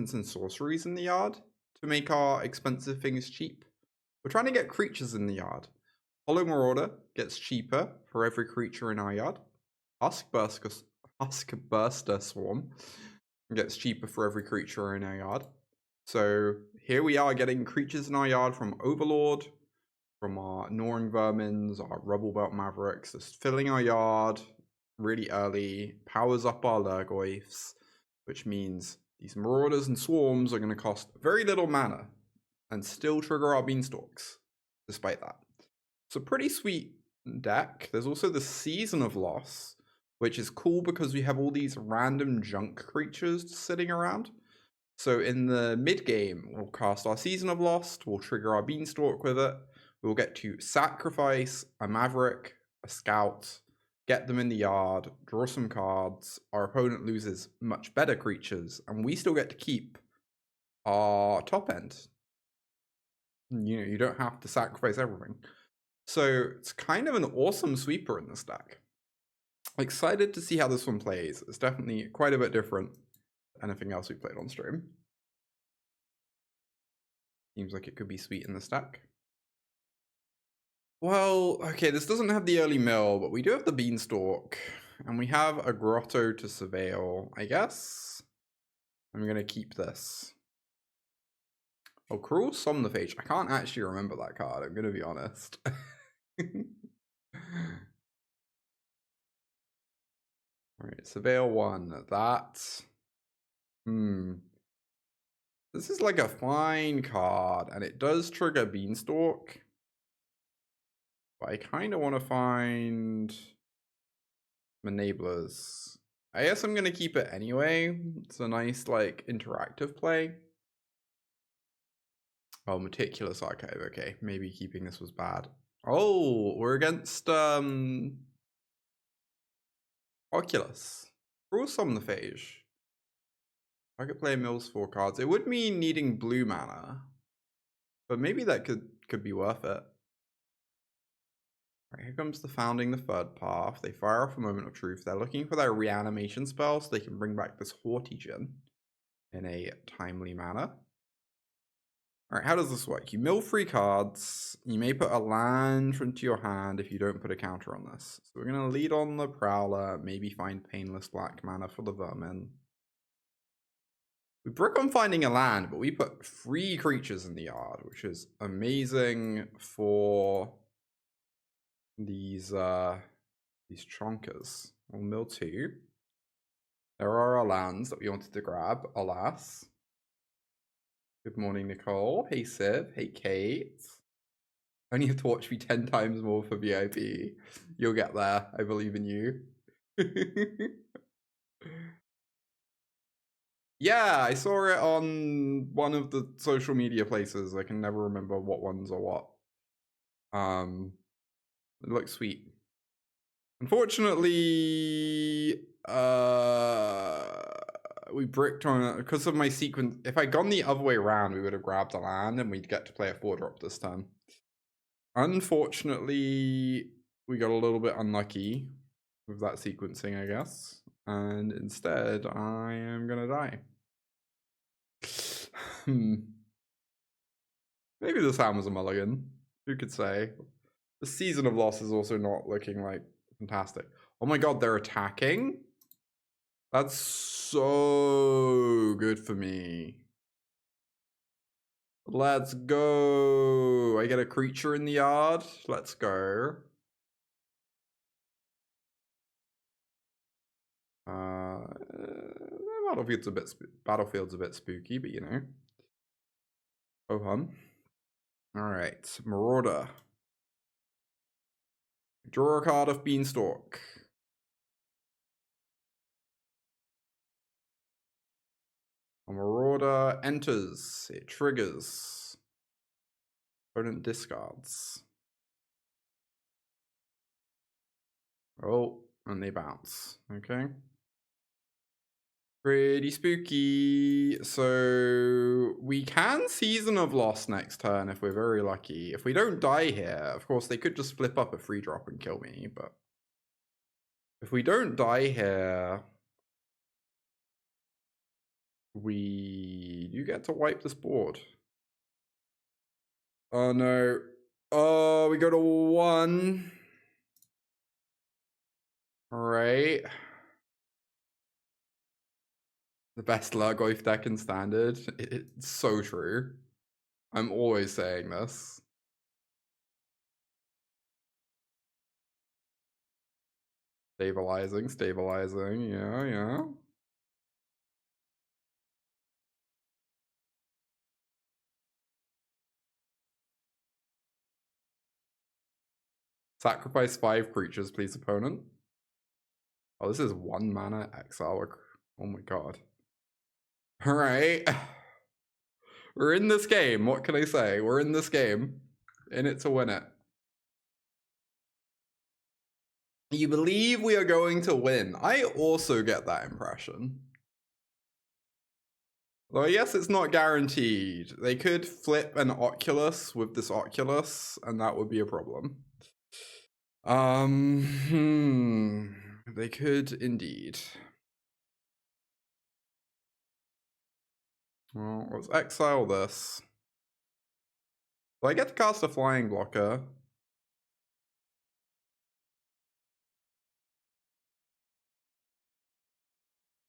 enchantments and sorceries in the yard to make our expensive things cheap. We're trying to get creatures in the yard. Hollow Marauder gets cheaper for every creature in our yard. Huskburster Swarm gets cheaper for every creature in our yard. So here we are getting creatures in our yard from Overlord, from our Gnawing Vermins, our Rubblebelt Mavericks, just filling our yard really early, powers up our Lhurgoyfs, which means these Marauders and Swarms are going to cost very little mana and still trigger our Beanstalks, despite that. It's a pretty sweet deck. There's also the Season of Loss, which is cool because we have all these random junk creatures sitting around. So in the mid-game, we'll cast our Season of Lost, we'll trigger our Beanstalk with it, we'll get to sacrifice a Maverick, a Scout, get them in the yard, draw some cards, our opponent loses much better creatures, and we still get to keep our top end. You know, you don't have to sacrifice everything. So it's kind of an awesome sweeper in this deck. Excited to see how this one plays. It's definitely quite a bit different than anything else we played on stream. Seems like it could be sweet in this deck. Well, okay, this doesn't have the early mill, but we do have the Beanstalk, and we have a Grotto to surveil, I guess. I'm going to keep this. Oh, Cruel Somniphage. I can't actually remember that card, I'm going to be honest. Alright, surveil 1. That. This is like a fine card, and it does trigger Beanstalk. But I kind of want to find enablers. I guess I'm going to keep it anyway. It's a nice, like, interactive play. Oh, Meticulous Archive. Okay, maybe keeping this was bad. Oh, we're against Oculus. Cruel Somniphage. I could play mills 4 cards. It would mean needing blue mana. But maybe that could be worth it. Right, here comes the Founding the Third Path. They fire off a Moment of Truth. They're looking for their reanimation spell so they can bring back this Haughty-Djinn in a timely manner. Alright, how does this work? You mill 3 cards. You may put a land into your hand if you don't put a counter on this. So we're going to lead on the Prowler, maybe find Painless Black mana for the Vermin. We brick on finding a land, but we put 3 creatures in the yard, which is amazing for these chonkers. We'll mill 2. There are our lands that we wanted to grab, alas. Good morning, Nicole. Hey, Civ. Hey, Kate. Only have to watch me 10 times more for VIP. You'll get there. I believe in you. Yeah, I saw it on one of the social media places. I can never remember what ones or what. It looks sweet. Unfortunately, we bricked on it because of my sequence. If I'd gone the other way around, we would have grabbed a land and we'd get to play a 4-drop this turn. Unfortunately, we got a little bit unlucky with that sequencing, I guess. And instead, I am gonna die. Maybe this hand was a mulligan. Who could say? The Season of Loss is also not looking like fantastic. Oh my god, they're attacking? That's so good for me. Let's go. I get a creature in the yard. Let's go. Battlefield's a bit spooky, but you know. Oh hum. Alright, Marauder. Draw a card of Beanstalk. A Marauder enters. It triggers. Opponent discards. Oh, and they bounce. Okay. Pretty spooky. So we can Season of Loss next turn if we're very lucky. If we don't die here, of course, they could just flip up a 3-drop and kill me, but if we don't die here, we get to wipe this board. Oh no. Oh, we go to 1. Alright. The best Lhurgoyf deck in Standard. It's so true. I'm always saying this. Stabilizing, yeah. Sacrifice 5 creatures, please, opponent. Oh, this is 1 mana exile. Oh my god. Alright. We're in this game. What can I say? We're in this game. In it to win it. You believe we are going to win. I also get that impression. Though yes, it's not guaranteed. They could flip an Oculus with this Oculus, and that would be a problem. They could indeed. Well, let's exile this. So I get to cast a flying blocker.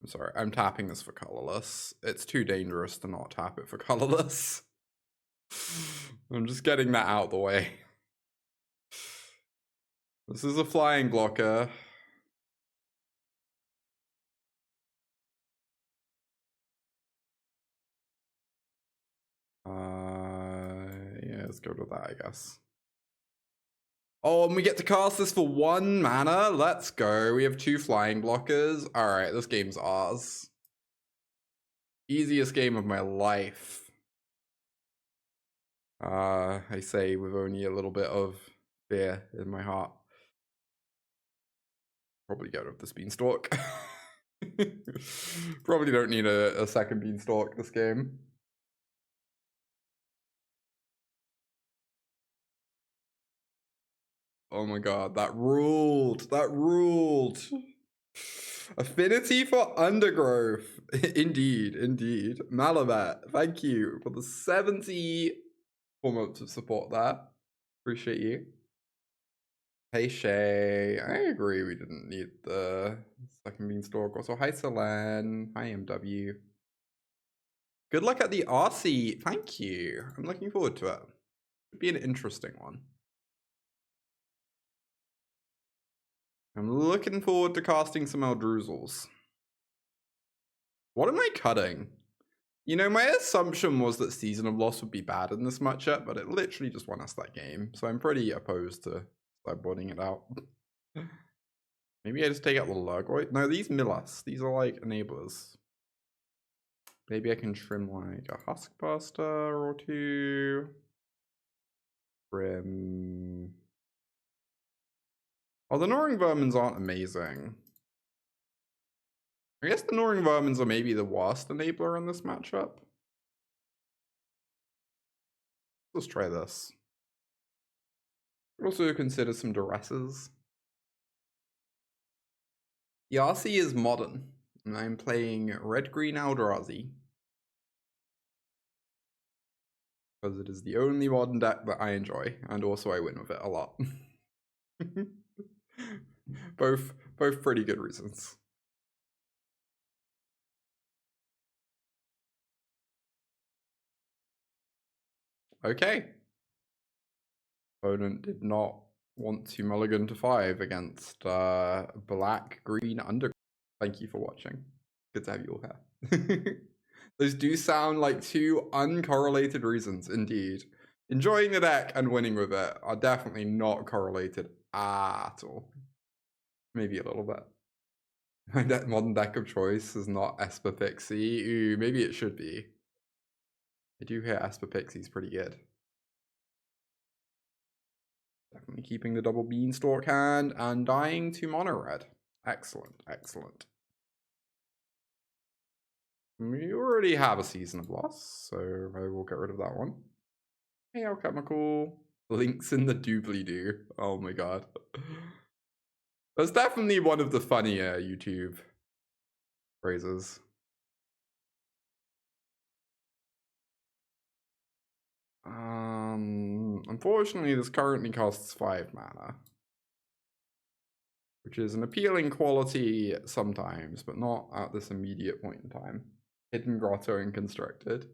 I'm sorry, I'm tapping this for colorless. It's too dangerous to not tap it for colorless. I'm just getting that out of the way. This is a flying blocker. Yeah, let's go to that, I guess. Oh, and we get to cast this for 1 mana? Let's go. We have 2 flying blockers. Alright, this game's ours. Easiest game of my life. I say with only a little bit of fear in my heart. Probably get rid of this beanstalk. Probably don't need a second beanstalk this game. Oh my god, that ruled! That ruled! Affinity for Undergrowth. Indeed, indeed. Malabat, thank you for the 70 months of support there. Appreciate you. Hey Shay, I agree we didn't need the second beanstalk. Also, hi Selen, hi MW. Good luck at the RC, thank you. I'm looking forward to it. It'd be an interesting one. I'm looking forward to casting some Eldruzels. What am I cutting? You know, my assumption was that Season of Loss would be bad in this matchup, but it literally just won us that game. So I'm pretty opposed to sideboarding it out. Maybe I just take out the Lhurgoyf. No, these mill us. These are like enablers. Maybe I can trim like a Huskburster or 2. Trim. Oh, the Gnawing Vermins aren't amazing. I guess the Gnawing Vermins are maybe the worst enabler in this matchup. Let's try this. Also consider some Duresses. The RC is modern, and I'm playing Red-Green Eldrazi. Because it is the only modern deck that I enjoy, and also I win with it a lot. both pretty good reasons. Okay. Opponent did not want to mulligan to 5 against black-green under. Thank you for watching. Good to have you all here. Those do sound like 2 uncorrelated reasons, indeed. Enjoying the deck and winning with it are definitely not correlated at all. Maybe a little bit. My modern deck of choice is not Esper Pixie. Ooh, maybe it should be. I do hear Esper Pixie's pretty good. Definitely keeping the double beanstalk hand and dying to mono red. Excellent, excellent. We already have a Season of Loss, so I will get rid of that one. Hey, Alchemical. Links in the doobly-doo. Oh my god. That's definitely one of the funnier YouTube phrases. Unfortunately, this currently costs 5 mana. Which is an appealing quality sometimes, but not at this immediate point in time. Hidden Grotto and Constructed.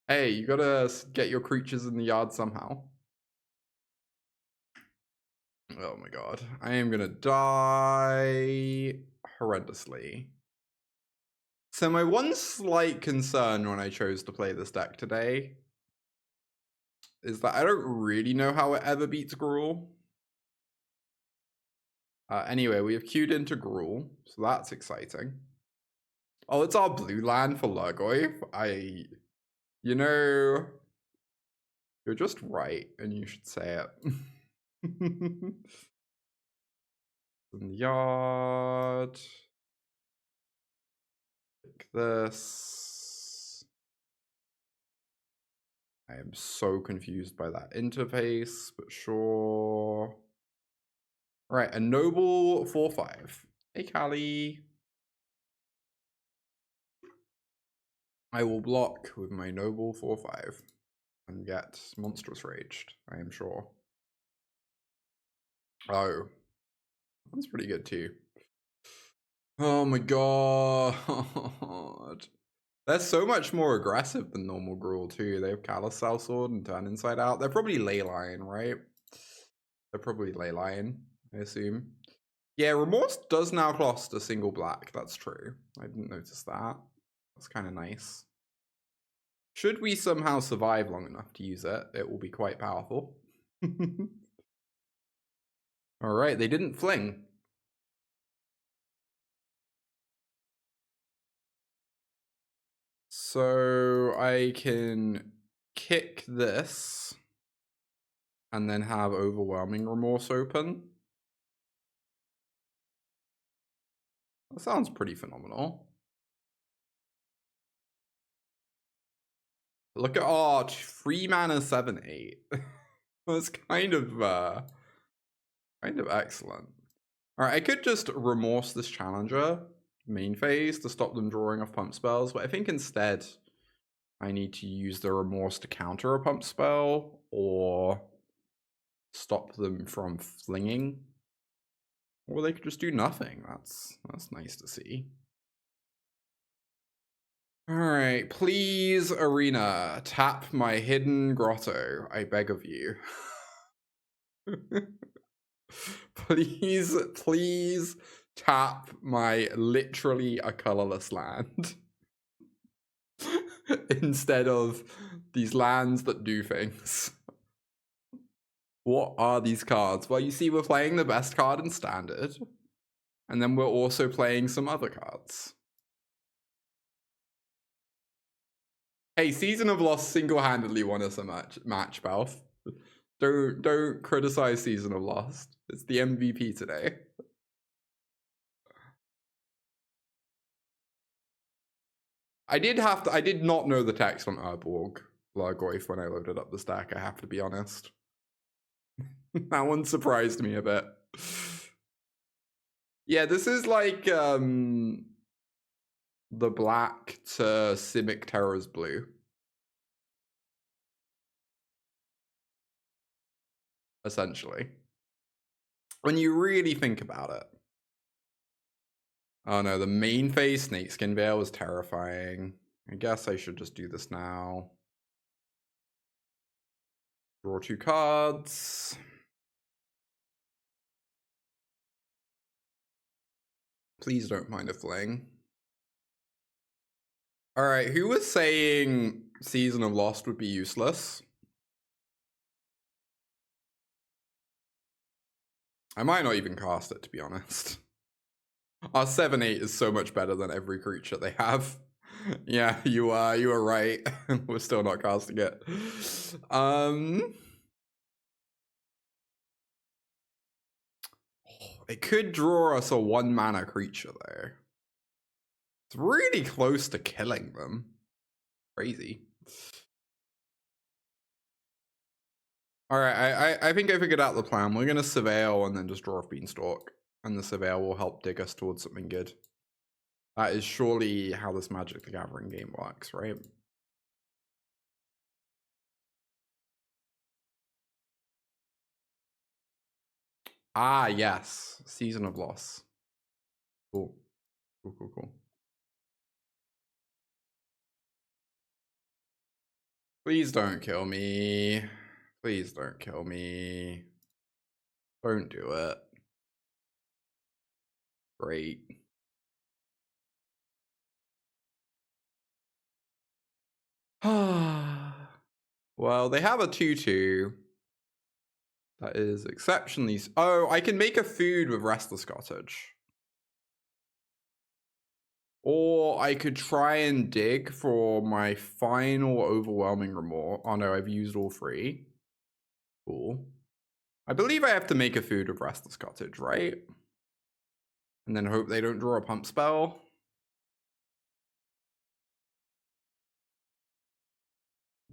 Hey, you gotta get your creatures in the yard somehow. Oh my god. I am gonna die horrendously. So my one slight concern when I chose to play this deck today is that I don't really know how it ever beats Gruul. Anyway, we have queued into Gruul, so that's exciting. Oh, it's our blue land for Lhurgoyf. You know, you're just right, and you should say it. In the yard. Pick this. I am so confused by that interface, but sure. Right, a noble 4/5. Hey, Callie. I will block with my noble 4/5 and get monstrous raged, I am sure. Oh, that's pretty good too. Oh my god. They're so much more aggressive than normal Gruul too. They have Callous Sword and Turn Inside Out. They're probably Leyline, right? They're probably Leyline, I assume. Yeah, Remorse does now cost a single black. That's true. I didn't notice that. That's kind of nice. Should we somehow survive long enough to use it, it will be quite powerful. All right, they didn't fling. So I can kick this and then have Overwhelming Remorse open. That sounds pretty phenomenal. Look at our 3 mana 7/8. That's kind of excellent. All right, I could just Remorse this challenger main phase to stop them drawing off pump spells, but I think instead I need to use the Remorse to counter a pump spell or stop them from flinging. Or they could just do nothing. That's nice to see. All right, please, Arena, tap my Hidden Grotto. I beg of you. Please tap my literally a colorless land. Instead of these lands that do things. What are these cards? Well, you see, we're playing the best card in Standard. And then we're also playing some other cards. Hey, Season of Lost single-handedly won us a match, Balf. Don't criticize Season of Lost. It's the MVP today. I did not know the text on Urborg Lhurgoyf when I loaded up the stack, I have to be honest. That one surprised me a bit. Yeah, this is like the black to Simic Terror's blue. Essentially. When you really think about it. Oh no, the main phase Snakeskin Veil was terrifying. I guess I should just do this now. Draw 2 cards. Please don't mind a fling. Alright, who was saying Season of Lost would be useless? I might not even cast it, to be honest. Our 7/8 is so much better than every creature they have. Yeah, you are right. We're still not casting it. It could draw us a 1 mana creature though. It's really close to killing them. Crazy. Alright, I think I figured out the plan. We're gonna Surveil and then just draw off Beanstalk. And the Surveil will help dig us towards something good. That is surely how this Magic the Gathering game works, right? Ah, yes. Season of Loss. Cool. Cool, cool, cool. Please don't kill me. Please don't kill me. Don't do it. Great. Well, they have a 2/2. That is exceptionally... Oh, I can make a food with Restless Cottage. Or I could try and dig for my final Overwhelming Remorse. Oh no, I've used all 3. Cool. I believe I have to make a food with Restless Cottage, right? And then hope they don't draw a pump spell.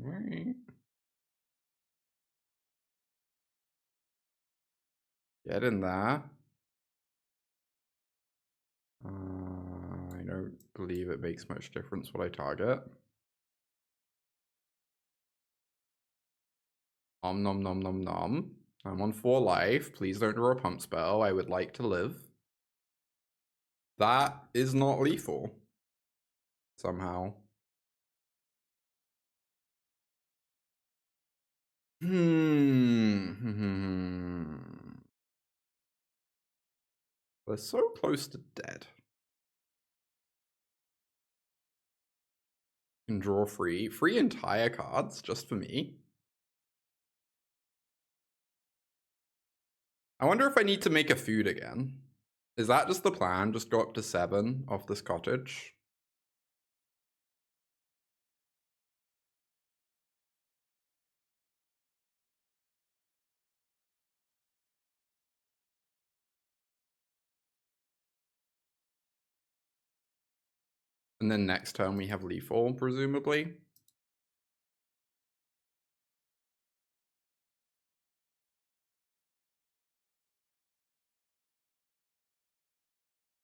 Alright. Get in there. I don't believe it makes much difference what I target. Nom nom nom nom nom. I'm on 4 life. Please don't draw a pump spell. I would like to live. That is not lethal. Somehow. They're so close to dead. Can draw 3 entire cards just for me. I wonder if I need to make a food again. Is that just the plan? Just go up to 7 off this cottage? And then next turn we have lethal, presumably.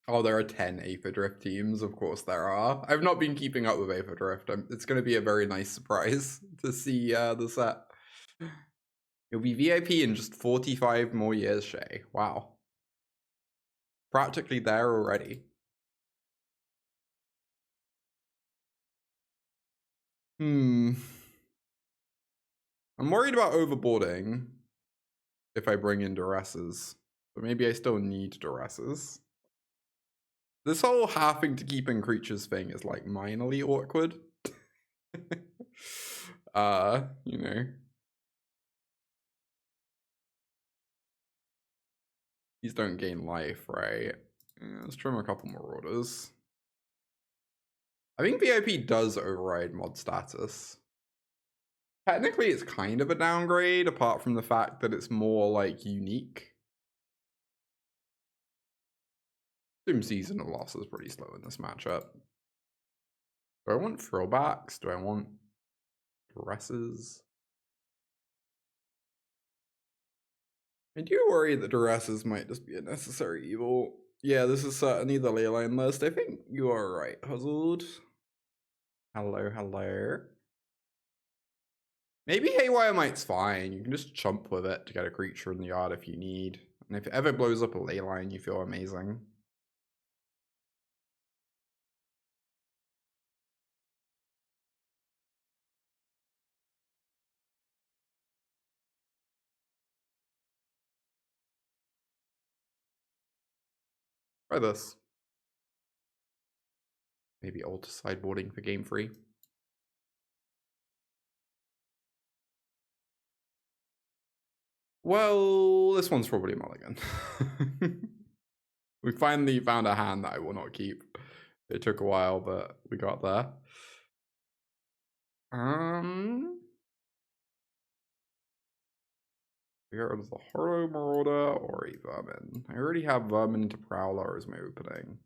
Oh, there are 10 Aether teams. Of course there are. I've not been keeping up with Aether. It's going to be a very nice surprise to see the set. You'll be VIP in just 45 more years, Shay. Wow. Practically there already. I'm worried about overboarding if I bring in Duresses. But maybe I still need Duresses. This whole having to keep in creatures thing is like minorly awkward. You know. These don't gain life, right? Yeah, let's trim a couple more orders. I think VIP does override mod status. Technically, it's kind of a downgrade, apart from the fact that it's more, like, unique. Doom Season of Loss is pretty slow in this matchup. Do I want Frillbacks? Do I want Duresses? I do worry that Duresses might just be a necessary evil. Yeah, this is certainly the leyline list. I think you are right, Puzzled. Hello, hello. Maybe Haywire Mite's fine. You can just chump with it to get a creature in the yard if you need. And if it ever blows up a leyline, you feel amazing. Try this. Maybe alter sideboarding for game 3. Well, this one's probably a mulligan. We finally found a hand that I will not keep. It took a while, but we got there. Here is the Hollow Marauder or a Vermin. I already have Vermin into Prowler as my opening.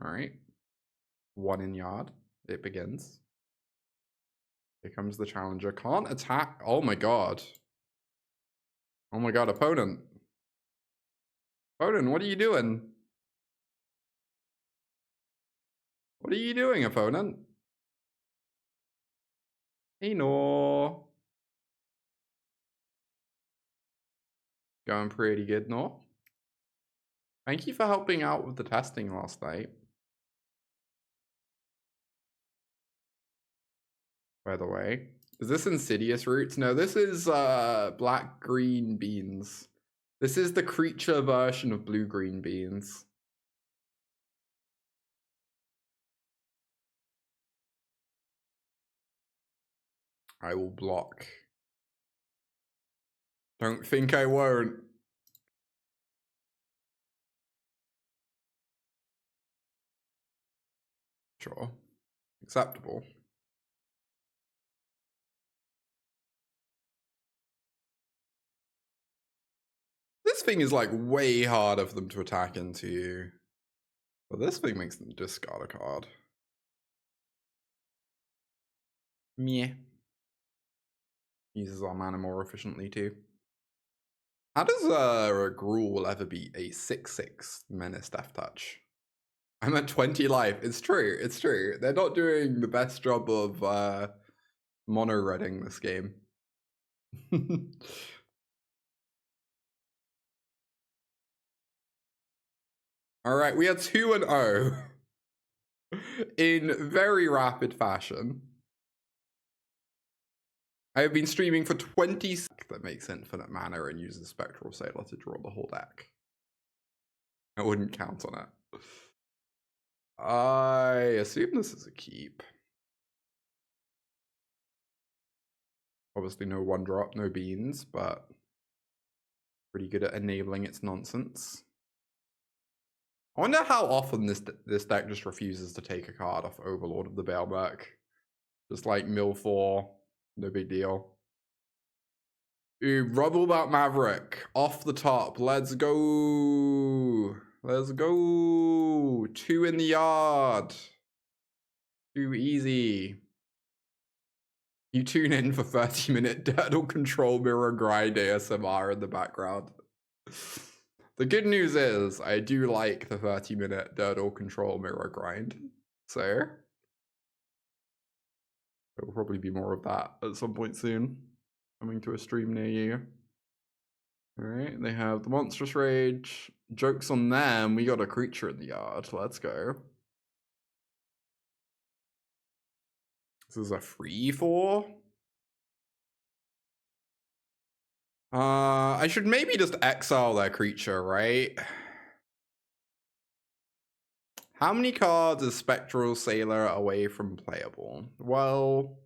Alright. 1 in yard. It begins. Here comes the challenger. Can't attack. Oh my god. Oh my god, opponent. Opponent, what are you doing? What are you doing, opponent? Hey, no. Going pretty good, no? Thank you for helping out with the testing last night. By the way. Is this Insidious Roots? No, this is black-green beans. This is the creature version of blue-green beans. I will block. Don't think I won't. Sure. Acceptable. This thing is like way harder for them to attack into. But this thing makes them discard a card. Meh. Uses our mana more efficiently too. How does a Gruul ever beat a 6/6 Menace Death Touch? I'm at 20 life. It's true. It's true. They're not doing the best job of mono-redding this game. All right, we are 2-0 in very rapid fashion. I have been streaming for 20 seconds. That makes infinite mana and uses Spectral Sailor to draw the whole deck. I wouldn't count on it. I assume this is a keep. Obviously no 1-drop, no beans, but pretty good at enabling its nonsense. I wonder how often this deck just refuses to take a card off Overlord of the Balemurk. Just like mill 4, no big deal. Ooh, Rubblebelt Maverick off the top. Let's go. Let's go. 2 in the yard. Too easy. You tune in for 30-minute Dirtle Control Mirror Grind ASMR in the background. The good news is, I do like the 30-minute Dirtle Control Mirror Grind. So, there will probably be more of that at some point soon. Coming to a stream near you. Alright, they have the Monstrous Rage. Joke's on them, we got a creature in the yard. Let's go. This is a 3/4. I should maybe just exile their creature, right? How many cards is Spectral Sailor away from playable? Well,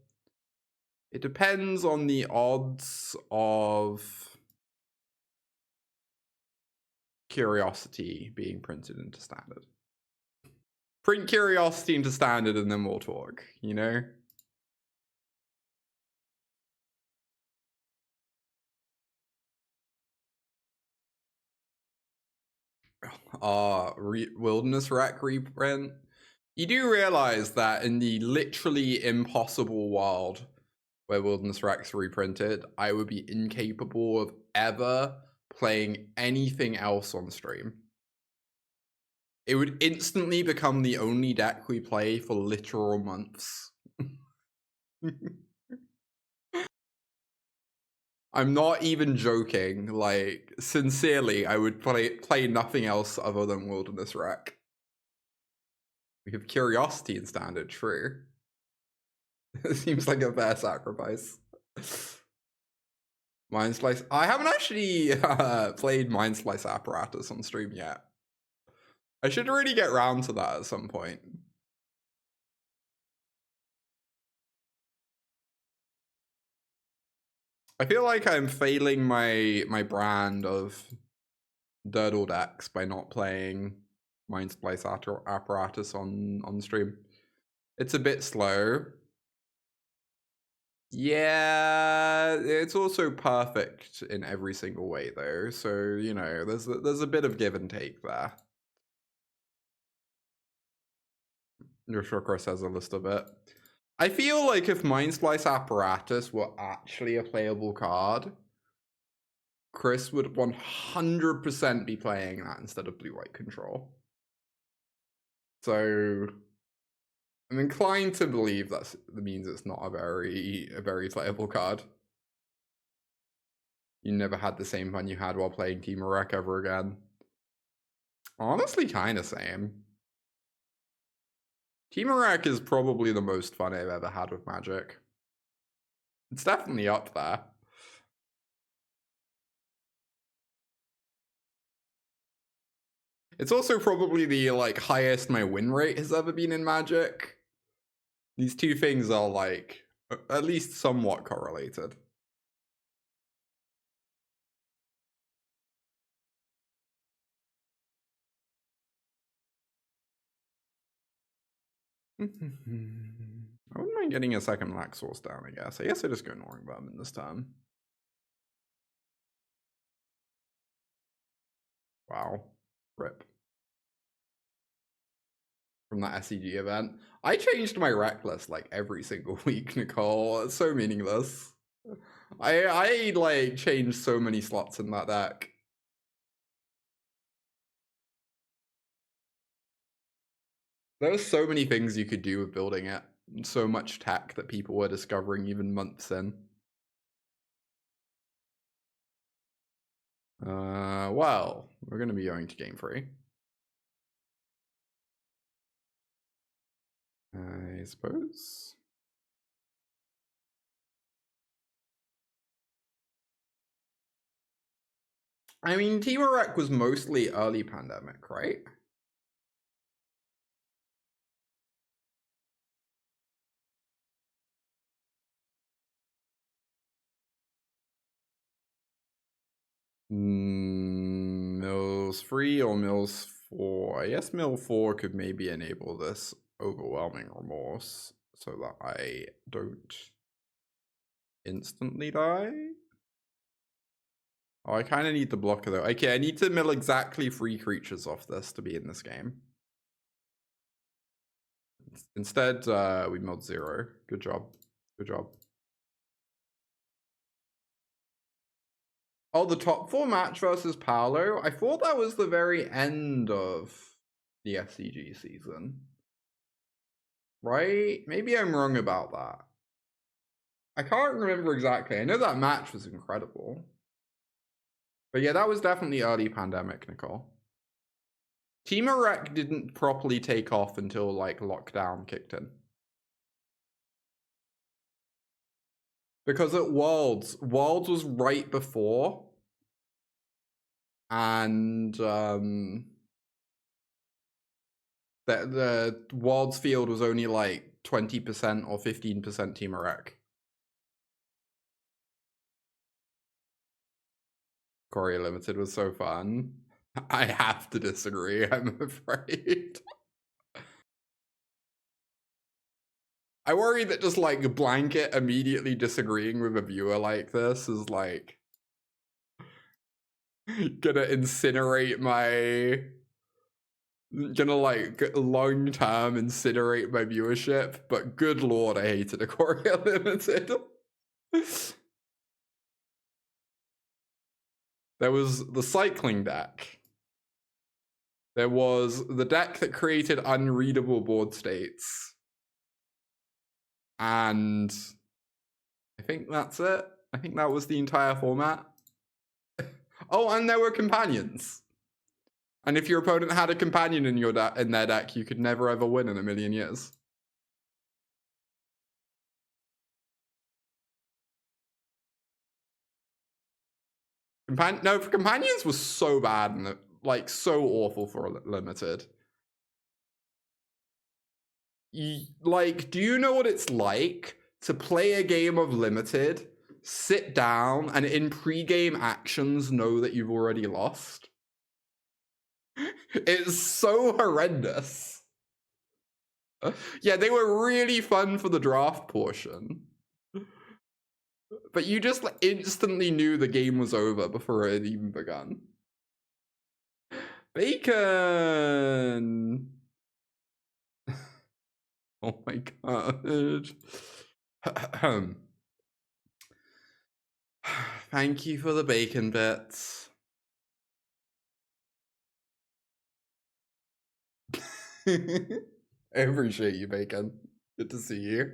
it depends on the odds of Curiosity being printed into Standard. Print Curiosity into Standard and then we'll talk, you know? Wilderness Wreck reprint. You do realize that in the literally impossible world where Wilderness Wreck's reprinted, I would be incapable of ever playing anything else on stream. It would instantly become the only deck we play for literal months. I'm not even joking. Like, sincerely, I would play nothing else other than Wilderness Wreck. We have Curiosity in Standard, true. It seems like a fair sacrifice. Mind Slice. I haven't actually played Mind Slice Apparatus on stream yet. I should really get around to that at some point. I feel like I'm failing my brand of Dirtle decks by not playing Mind Slice Apparatus on stream. It's a bit slow. Yeah, it's also perfect in every single way though, so you know, there's a bit of give and take there. Yoshokro says a list of it. I feel like if Mind Slice Apparatus were actually a playable card, Chris would 100% be playing that instead of blue-white control. So I'm inclined to believe that means it's not a very playable card. You never had the same fun you had while playing Team Wreck ever again. Honestly, kind of same. Team Wreck is probably the most fun I've ever had with Magic. It's definitely up there. It's also probably the like highest my win rate has ever been in Magic. These two things are like at least somewhat correlated. I wouldn't mind getting a second Black Source down, I guess. I guess I just go Gnawing Vermin this time. Wow. Rip. From that SCG event. I changed my rec list like every single week, Nicole. It's so meaningless. I like changed so many slots in that deck. There were so many things you could do with building it. So much tech that people were discovering even months in. Well, we're going to be going to game 3. I suppose. I mean, Team Rec was mostly early pandemic, right? Mills 3 or Mills 4? I guess Mill 4 could maybe enable this Overwhelming Remorse so that I don't instantly die. Oh, I kind of need the blocker though. Okay, I need to mill exactly 3 creatures off this to be in this game. Instead, we milled 0. Good job. Good job. Oh, the top 4 match versus Paolo? I thought that was the very end of the SCG season. Right? Maybe I'm wrong about that. I can't remember exactly. I know that match was incredible. But yeah, that was definitely early pandemic, Nicole. Team Rec didn't properly take off until like lockdown kicked in. Because at Worlds was right before. And the Worlds field was only like 20% or 15% Team Rec. Korea Limited was so fun. I have to disagree, I'm afraid. I worry that just like blanket immediately disagreeing with a viewer like this is like gonna incinerate my like long-term incinerate my viewership, but good lord, I hated a Korea Limited. There was the cycling deck. There was the deck that created unreadable board states. And I think that's it. I think that was the entire format. Oh, and there were companions. And if your opponent had a companion in their deck, you could never ever win in a million years. No, companions was so bad and like so awful for limited. Like, do you know what it's like to play a game of limited, sit down, and in pre-game actions know that you've already lost? It's so horrendous. Yeah, they were really fun for the draft portion. But you just instantly knew the game was over before it had even begun. Bacon! Oh my god. Thank you for the bacon bits. I appreciate you, Bacon. Good to see you.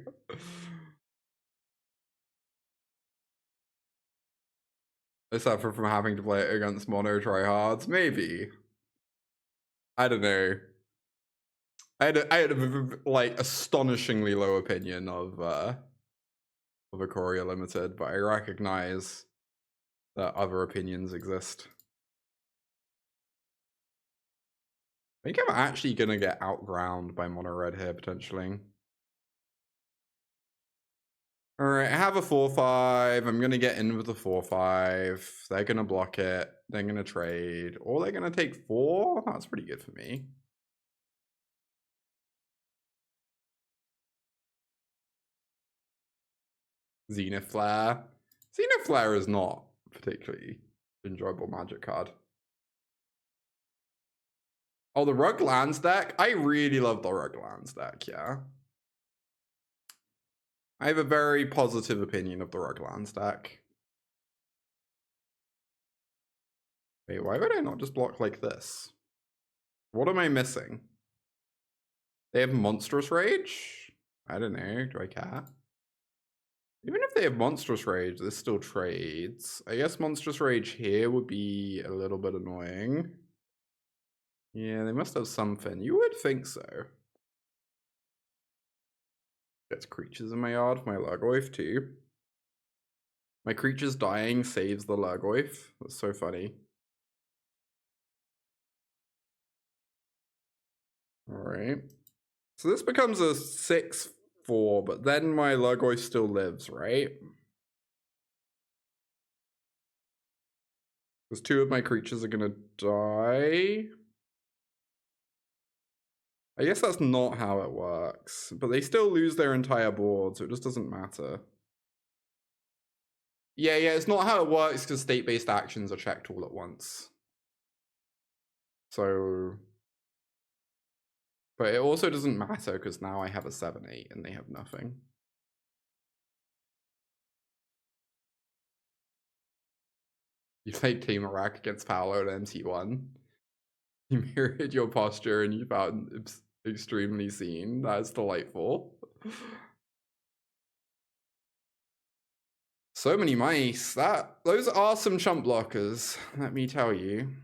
I suffer from having to play it against mono tryhards. Maybe. I don't know. I had a like astonishingly low opinion of Ikoria Limited, but I recognize that other opinions exist. I think I'm actually gonna get outground by mono red here potentially. All right, I have a 4/5. I'm gonna get in with the 4/5. They're gonna block it. They're gonna trade, or they're gonna take 4. That's pretty good for me. Zenith Flare. Zenith Flare is not particularly enjoyable Magic card. Oh, the Rug Lands deck? I really love the Rug Lands deck, yeah. I have a very positive opinion of the Rug Lands deck. Wait, why would I not just block like this? What am I missing? They have Monstrous Rage? I don't know, do I care? Even if they have Monstrous Rage, this still trades. I guess Monstrous Rage here would be a little bit annoying. Yeah, they must have something. You would think so. Gets creatures in my yard for my Lhurgoyf too. My creatures dying saves the Lhurgoyf. That's so funny. Alright. So this becomes a 6/4, but then my Lhurgoyf still lives, right? Because 2 of my creatures are gonna die. I guess that's not how it works, but they still lose their entire board, so it just doesn't matter. Yeah, it's not how it works because state-based actions are checked all at once. So... But it also doesn't matter because now I have a 7/8 and they have nothing. You played Balemurk against Paolo at MT1. You mirrored your posture and you found extremely seen. That's delightful. So many mice. Those are some chump blockers, let me tell you.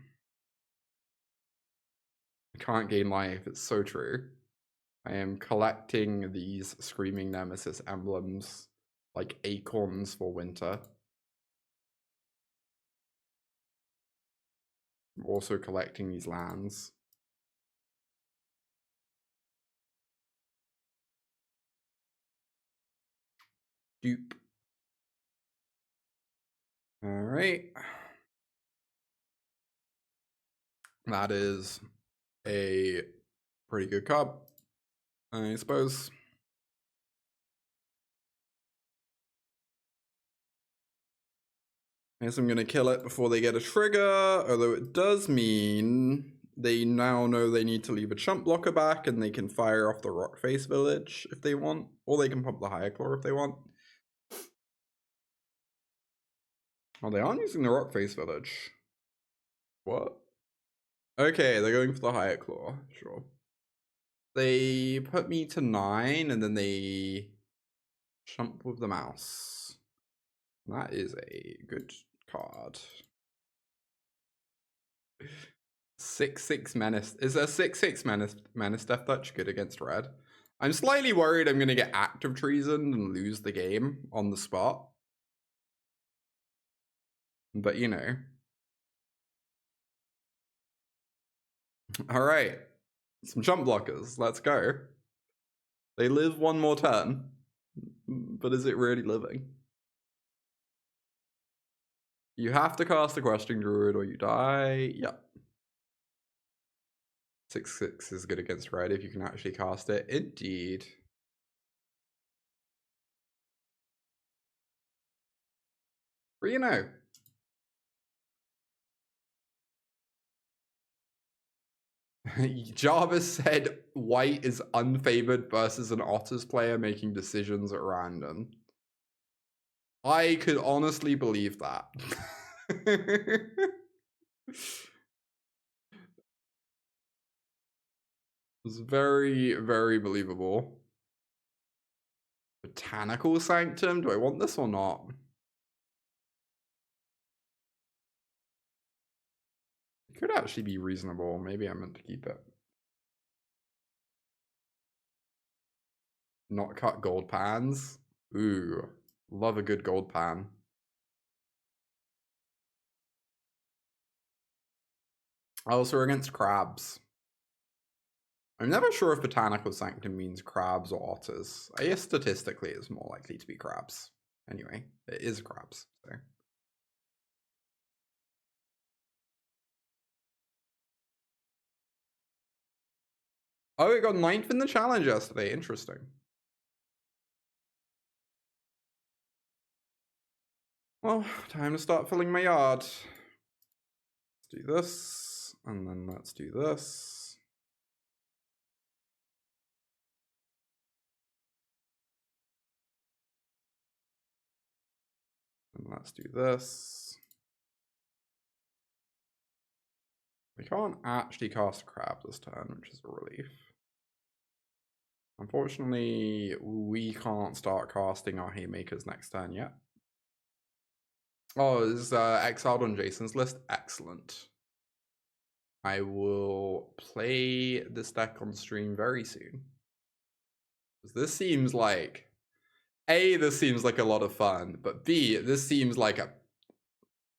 I can't gain life, it's so true. I am collecting these Screaming Nemesis emblems like acorns for winter. I'm also collecting these lands. Dupe. Alright. That is a pretty good card, I suppose. I guess I'm gonna kill it before they get a trigger, although it does mean they now know they need to leave a chump blocker back and they can fire off the Rockface Village if they want, or they can pump the Higher Claw if they want. Oh, they aren't using the Rockface Village. What? Okay, they're going for the Higher Claw, sure. They put me to 9 and then they chump with the mouse. That is a good card. 6/6 Menace. Is a 6/6 Menace Death Touch good against red? I'm slightly worried I'm going to get Act of Treason and lose the game on the spot. But you know. Alright. Some jump blockers. Let's go. They live one more turn. But is it really living? You have to cast a Questing Druid or you die. Yep. 6/6 is good against red if you can actually cast it. Indeed. But you know. Jarvis said white is unfavored versus an Otters player making decisions at random. I could honestly believe that. It's very, very believable. Botanical Sanctum? Do I want this or not? It could actually be reasonable. Maybe I meant to keep it. Not cut gold pans. Ooh, love a good gold pan. Also against crabs. I'm never sure if Botanical Sanctum means crabs or otters. I guess statistically it's more likely to be crabs. Anyway, it is crabs, so. Oh, it got 9th in the challenge yesterday. Interesting. Well, time to start filling my yard. Let's do this, and then let's do this. And let's do this. We can't actually cast a crab this turn, which is a relief. Unfortunately, we can't start casting our haymakers next turn yet. Oh, is exiled on Jason's list? Excellent. I will play this deck on stream very soon. This seems like, A, this seems like a lot of fun, but B, this seems like a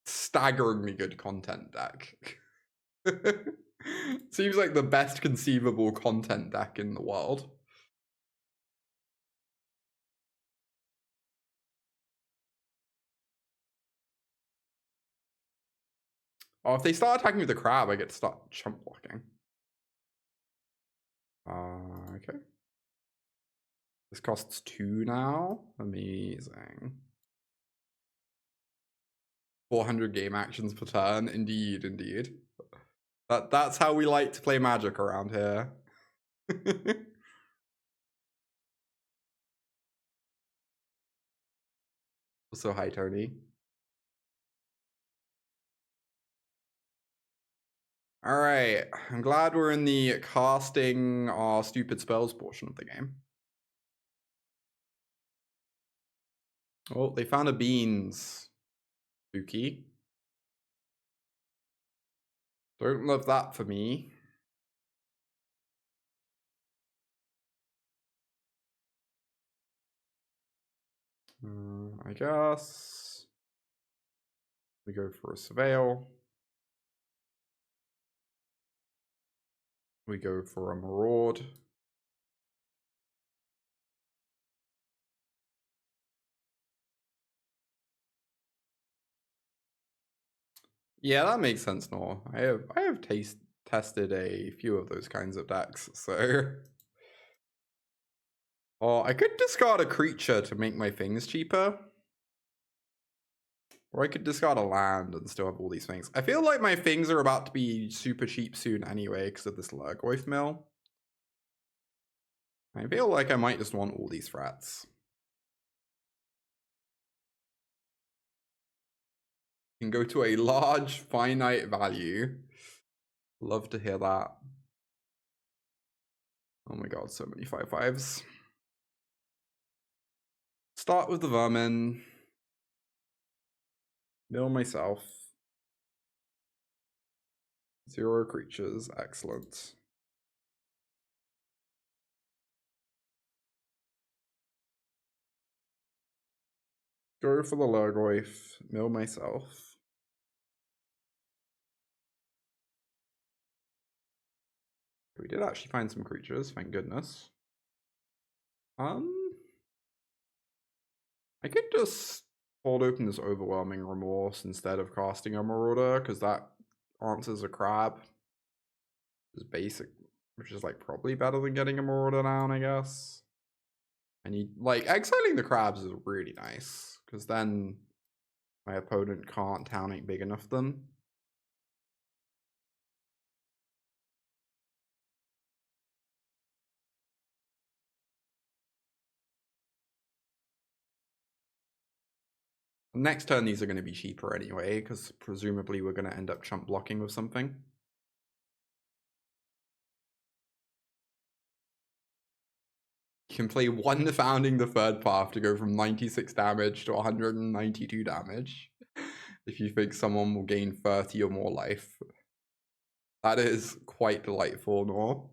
staggeringly good content deck. Seems like the best conceivable content deck in the world. Oh, if they start attacking with the crab, I get to start chump blocking. Okay. This costs 2 now. Amazing. 400 game actions per turn. Indeed, indeed. That's how we like to play Magic around here. Also, hi, Tony. All right. I'm glad we're in the casting our stupid spells portion of the game. Oh, they found a beans. Spooky. Don't love that for me. I guess we go for a Surveil. We go for a Maraud. Yeah, that makes sense, Nor. I have tested a few of those kinds of decks, so. Oh, I could discard a creature to make my things cheaper. Or I could discard a land and still have all these things. I feel like my things are about to be super cheap soon anyway because of this Lhurgoyf mill. I feel like I might just want all these frats. Can go to a large finite value. Love to hear that. Oh my god, so many 5/5s. Start with the vermin. Mill myself. 0 creatures, excellent. Go for the Lhurgoyf, mill myself. We did actually find some creatures, thank goodness. I could just hold open this Overwhelming Remorse instead of casting a Marauder, because that answers a crab. Is basic, which is like probably better than getting a Marauder down, I guess. I need, like, exiling the crabs is really nice, because then my opponent can't town big enough them. Next turn, these are going to be cheaper anyway, because presumably we're going to end up chump blocking with something. You can play one Founding the Third Path to go from 96 damage to 192 damage. If you think someone will gain 30 or more life. That is quite delightful, no?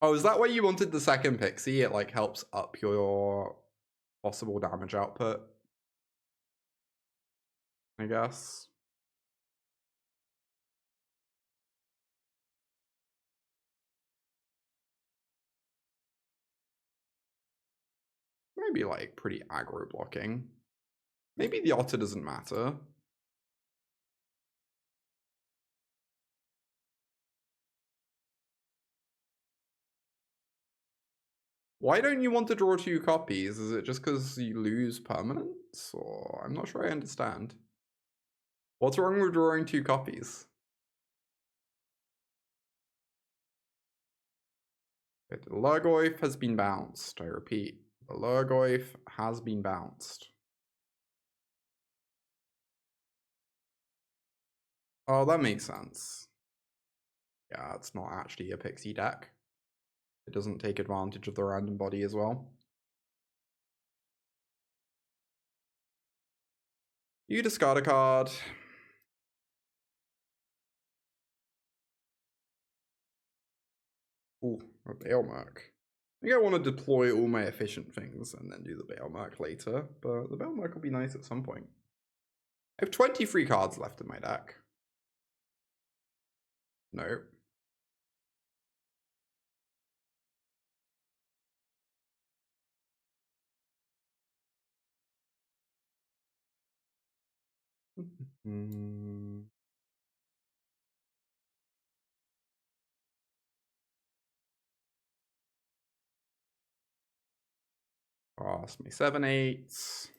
Oh, is that why you wanted the second Pixie? It like helps up your possible damage output, I guess. Maybe like pretty aggro blocking. Maybe the otter doesn't matter. Why don't you want to draw 2 copies? Is it just because you lose permanence? Or I'm not sure I understand. What's wrong with drawing 2 copies? The Lhurgoyf has been bounced. I repeat, the Lhurgoyf has been bounced. Oh, that makes sense. Yeah, it's not actually a Pixie deck. It doesn't take advantage of the random body as well. You discard a card. Ooh, a Balemurk. I think I want to deploy all my efficient things and then do the Balemurk later, but the Balemurk will be nice at some point. I have 23 cards left in my deck. No. Cost me 7/8.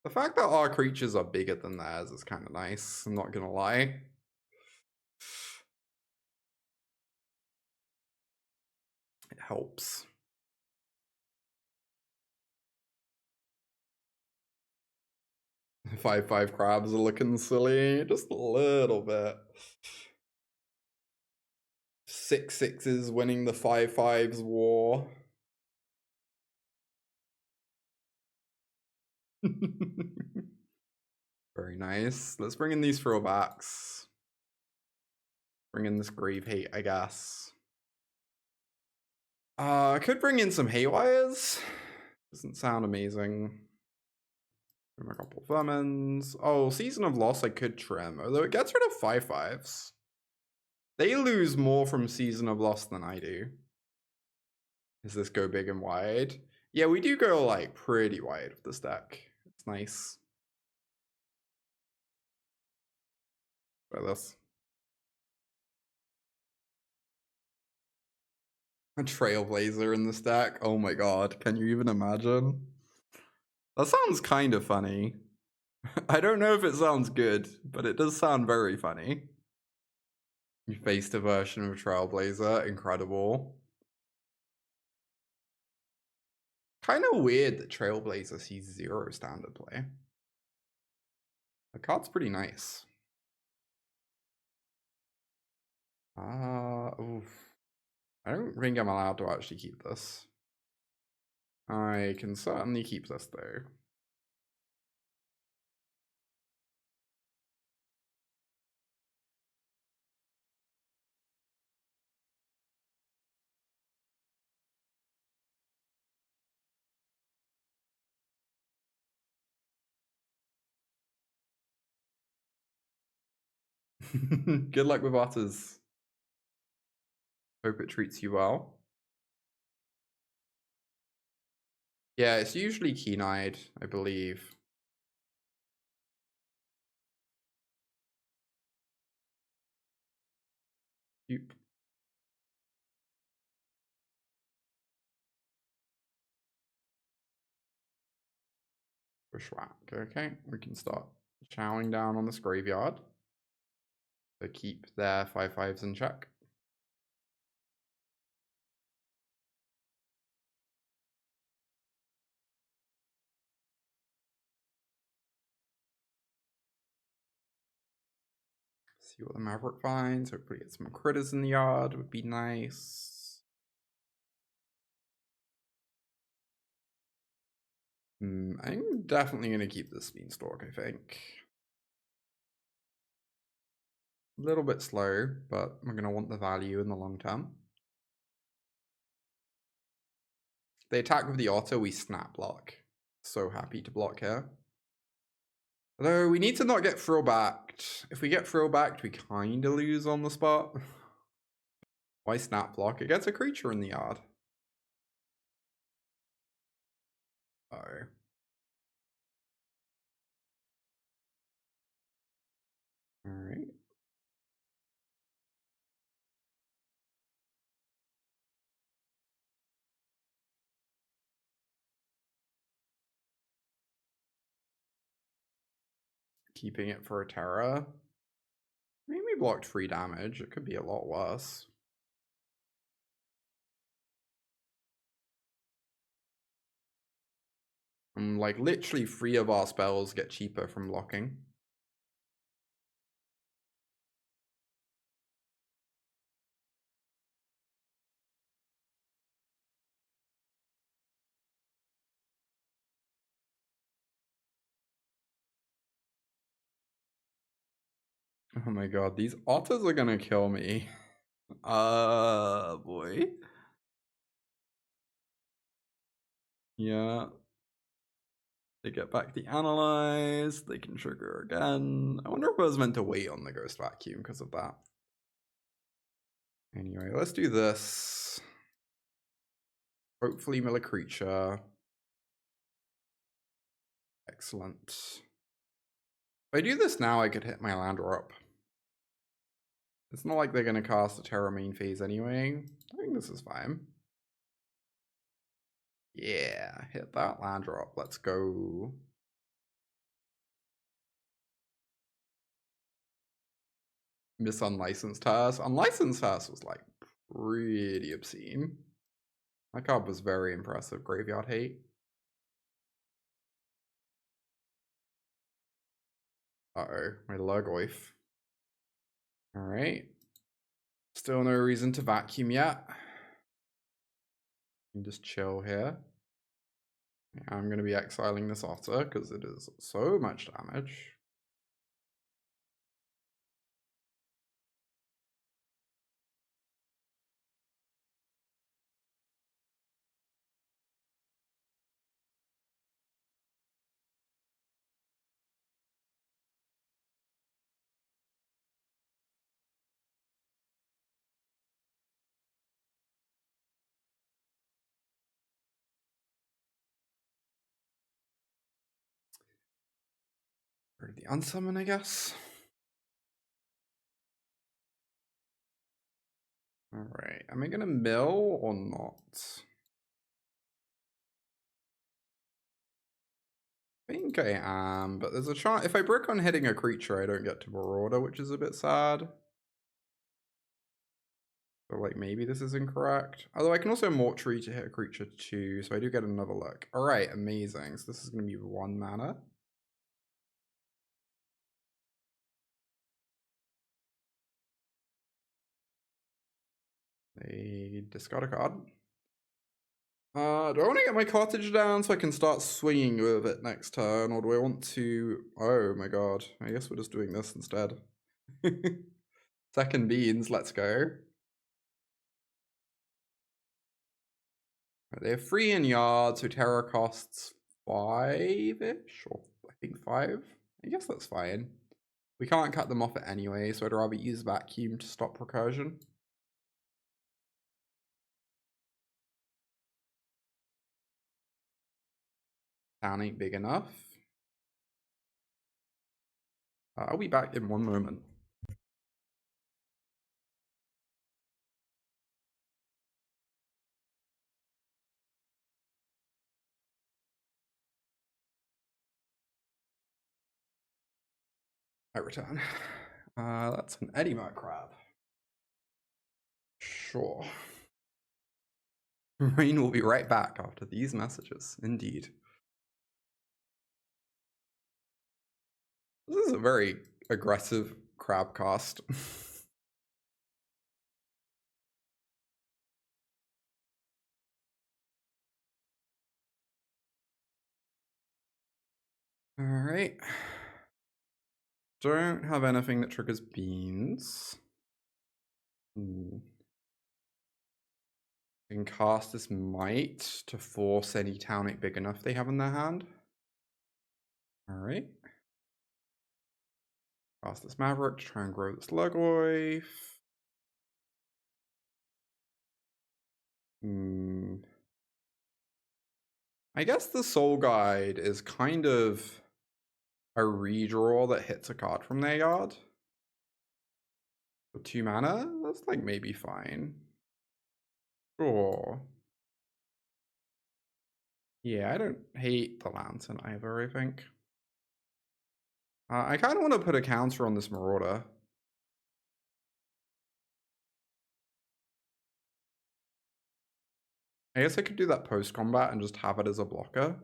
The fact that our creatures are bigger than theirs is kind of nice, I'm not gonna lie. It helps. 5/5 crabs are looking silly, just a little bit. 6/6s winning the 5/5s war. Very nice. Let's bring in these throwbacks. Bring in this Grave Hate, I guess. I could bring in some Haywires. Doesn't sound amazing. Trim a couple Vermins. Oh, Season of Loss I could trim, although it gets rid of 5/5s. They lose more from Season of Loss than I do. Does this go big and wide? Yeah, we do go like pretty wide with this deck. It's nice. Try this. A Trailblazer in this deck. Oh my god, can you even imagine? That sounds kind of funny. I don't know if it sounds good, but it does sound very funny. You faced a version of Trailblazer, incredible. Kind of weird that Trailblazer sees 0 standard play. The card's pretty nice. Oof. I don't think I'm allowed to actually keep this. I can certainly keep this though. Good luck with otters. Hope it treats you well. Yeah, it's usually keen-eyed, I believe. Yep. Bushwhack. Okay, we can start chowing down on this graveyard to keep their 5/5s in check. See what the Maverick finds. Hopefully get some critters in the yard would be nice. I'm definitely going to keep this Beanstalk, I think. A little bit slow, but I'm going to want the value in the long term. They attack with the auto, we snap block. So happy to block here. Although we need to not get frillbacked. If we get frillbacked, we kind of lose on the spot. Why snap block? It gets a creature in the yard. Oh. Alright. Keeping it for a Terra. Maybe we blocked 3 damage. It could be a lot worse. Like literally 3 of our spells get cheaper from blocking. Oh my god, these otters are gonna kill me. Boy. Yeah. They get back the analyze, they can trigger again. I wonder if I was meant to wait on the Ghost Vacuum because of that. Anyway, let's do this. Hopefully mill a creature. Excellent. If I do this now, I could hit my land drop. It's not like they're going to cast a Terra main phase anyway. I think this is fine. Yeah, hit that land drop. Let's go. Miss Unlicensed Hearse. Unlicensed Hearse was like pretty obscene. My card was very impressive. Graveyard Hate. Uh-oh, my Lhurgoyf. Alright. Still no reason to vacuum yet. You can just chill here. I'm going to be exiling this otter because it is so much damage. Or the unsummon, I guess. Alright, am I going to mill or not? I think I am, but there's a chance if I brick on hitting a creature, I don't get to Marauder, which is a bit sad. So like maybe this is incorrect. Although I can also Mortuary to hit a creature too, so I do get another look. Alright, amazing. So this is going to be 1 mana. They discard a card. Do I want to get my cottage down so I can start swinging with it next turn, or do I want to... Oh my god, I guess we're just doing this instead. Second beans, let's go. They have 3 in yard, so Terra costs 5-ish, or I think 5. I guess that's fine. We can't cut them off it anyway, so I'd rather use Vacuum to stop recursion. Town ain't big enough. I'll be back in 1 moment. I return. That's an Eddie-Mark crab. Sure. Rain will be right back after these messages. Indeed. This is a very aggressive crab cast. Alright. Don't have anything that triggers beans. I can cast this Mite to force any Townic big enough they have in their hand. Alright. Cast this Maverick to try and grow this Lhurgoyf. I guess the Soul Guide is kind of a redraw that hits a card from their yard. For 2 mana, that's like maybe fine. Sure. Yeah, I don't hate the Lantern either, I think. I kind of want to put a counter on this Marauder. I guess I could do that post-combat and just have it as a blocker.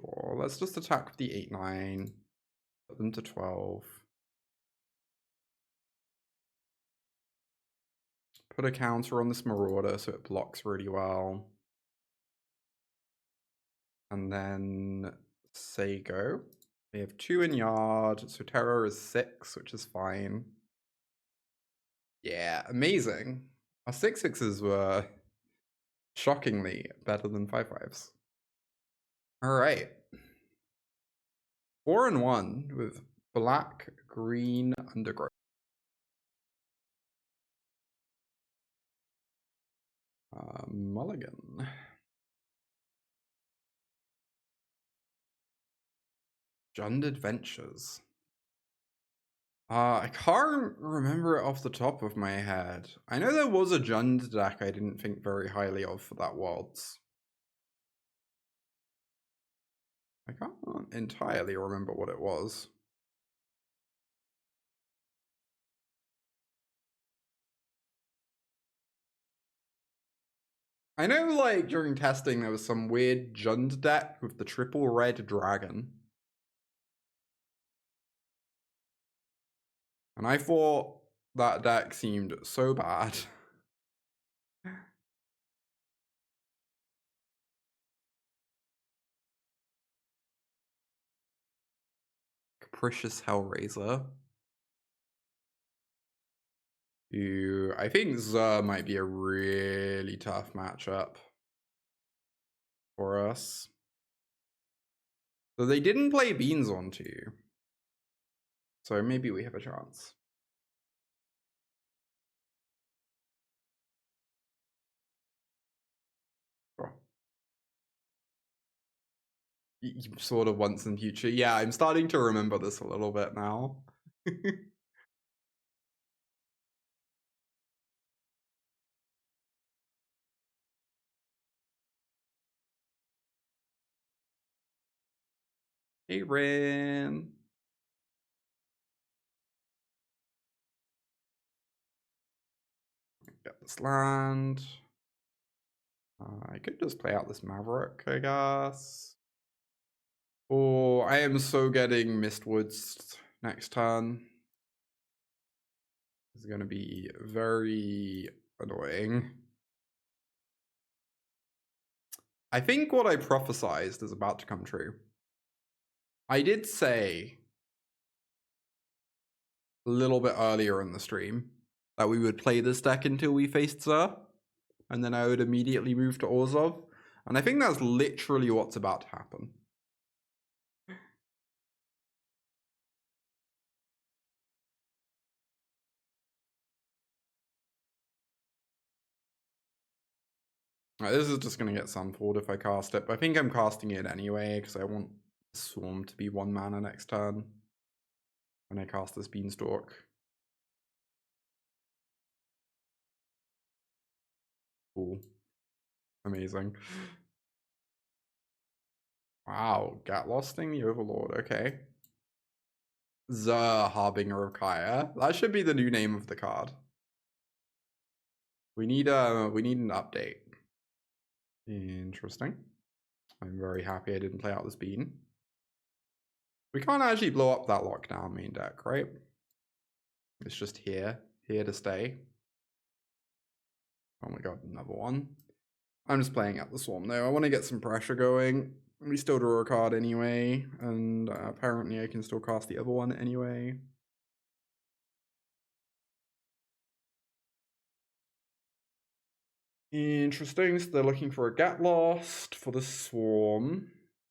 Or let's just attack with the 8-9. Put them to 12. Put a counter on this Marauder so it blocks really well. And then say go. They have 2 in yard, so terror is 6, which is fine. Yeah, amazing. Our 6/6s were shockingly better than 5/5s. Alright. 4-1 with black, green, undergrowth. Mulligan. Jund Adventures. I can't remember it off the top of my head. I know there was a Jund deck I didn't think very highly of for that Worlds. I can't entirely remember what it was. I know, like, during testing there was some weird Jund deck with the triple red dragon. And I thought that deck seemed so bad. Capricious Hellraiser. I think Zur might be a really tough matchup for us. So they didn't play Beans onto you. So maybe we have a chance. Sure. Sort of once in future. Yeah, I'm starting to remember this a little bit now. Hey, Rin. Get this land. I could just play out this Maverick, I guess. Oh, I am so getting Mistwoods next turn. This is going to be very annoying. I think what I prophesized is about to come true. I did say a little bit earlier in the stream that we would play this deck until we faced Zur, and then I would immediately move to Orzhov, and I think that's literally what's about to happen. This is just going to get Sunfalled if I cast it, but I think I'm casting it anyway because I want Swarm to be 1 mana next turn when I cast this Beanstalk. Cool. Amazing. Wow, Gatlosting the Overlord, okay. Zur, Harbinger of Kaya. That should be the new name of the card. We need an update. Interesting. I'm very happy I didn't play out this Bean. We can't actually blow up that lockdown main deck, right? It's just here to stay. Oh my god, another one. I'm just playing out the Swarm though. I want to get some pressure going. We still draw a card anyway, and apparently I can still cast the other one anyway. Interesting, so they're looking for a Get Lost for the Swarm.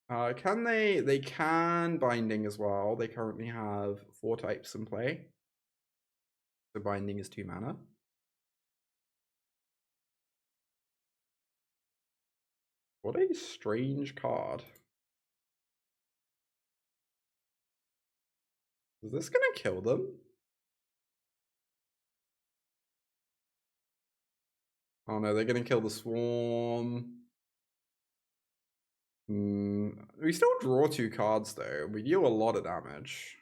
Can they can Binding as well. They currently have 4 types in play. So Binding is 2 mana. What a strange card. Is this gonna kill them? Oh no, they're gonna kill the Swarm. We still draw 2 cards though. We deal a lot of damage.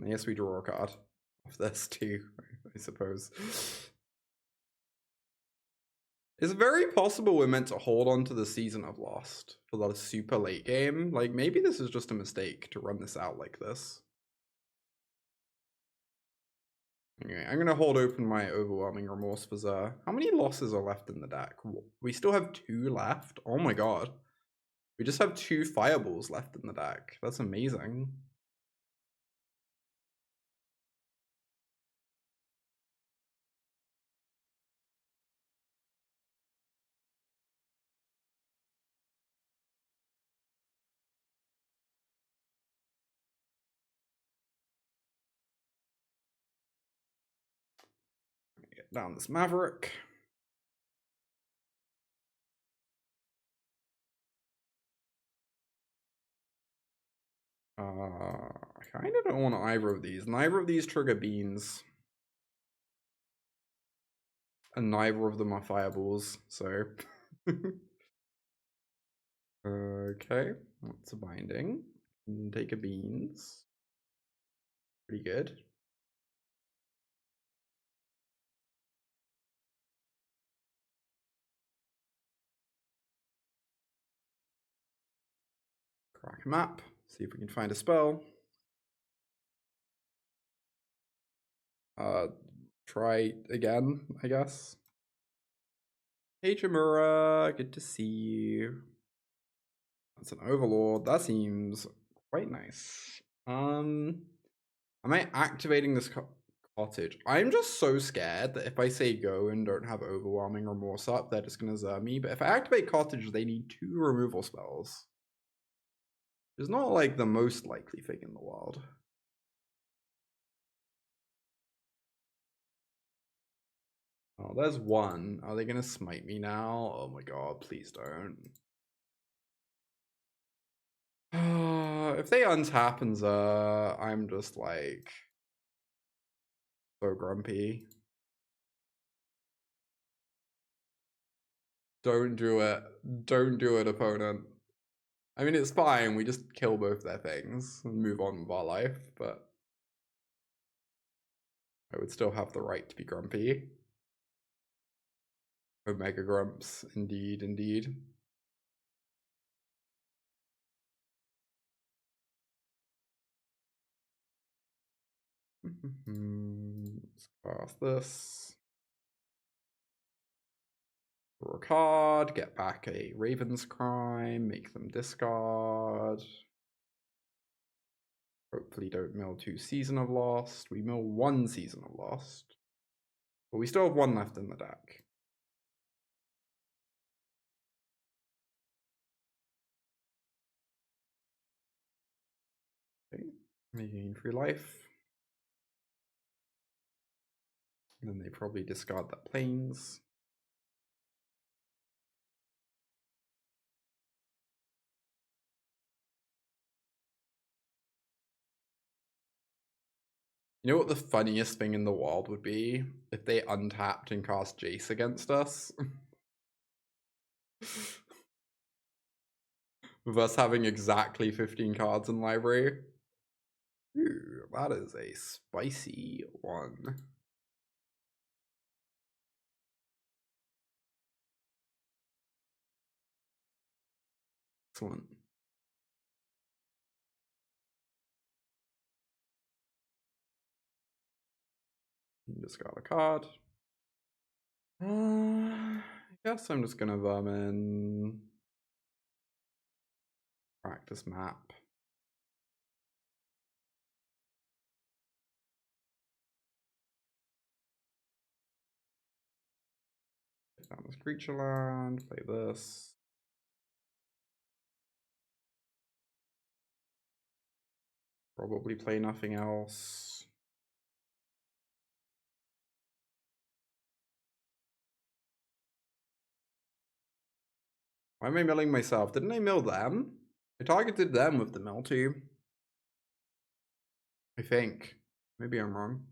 I guess we draw a card off this too, I suppose. It's very possible we're meant to hold on to the Season of Lost for the super late game. Like, maybe this is just a mistake to run this out like this. Anyway, I'm gonna hold open my Overwhelming Remorse for how many losses are left in the deck? We still have 2 left? Oh my god. We just have 2 fireballs left in the deck. That's amazing. Get down this Maverick. I kind of don't want either of these. Neither of these trigger beans. And neither of them are fireballs, so... Okay, what's a binding? Take a beans. Pretty good. Crack a map, see if we can find a spell. Try again, I guess. Hey Jamura, good to see you. That's an Overlord. That seems quite nice. Am I activating this cottage? I'm just so scared that if I say go and don't have Overwhelming Remorse up, they're just gonna zerg me. But if I activate cottage, they need 2 removal spells. It's not like the most likely thing in the world. Oh, there's one. Are they gonna smite me now? Oh my god, please don't. If they untap and I'm just like so grumpy. Don't do it. Don't do it, opponent. I mean, it's fine. We just kill both their things and move on with our life, but I would still have the right to be grumpy. Omega grumps, indeed, indeed. Let's cast this. Draw a card, get back a Raven's Crime, make them discard. Hopefully don't mill 2 Season of Lost. We mill 1 Season of Lost. But we still have 1 left in the deck. Okay, making free life. And then they probably discard that plains. You know what the funniest thing in the world would be? If they untapped and cast Jace against us. With us having exactly 15 cards in library. Ooh, that is a spicy one. Excellent. You just got a card. I guess I'm just gonna Vermin. Practice map. Take down this creature land, play this. Probably play nothing else. Why am I milling myself? Didn't I mill them? I targeted them with the mill too. I think. Maybe I'm wrong.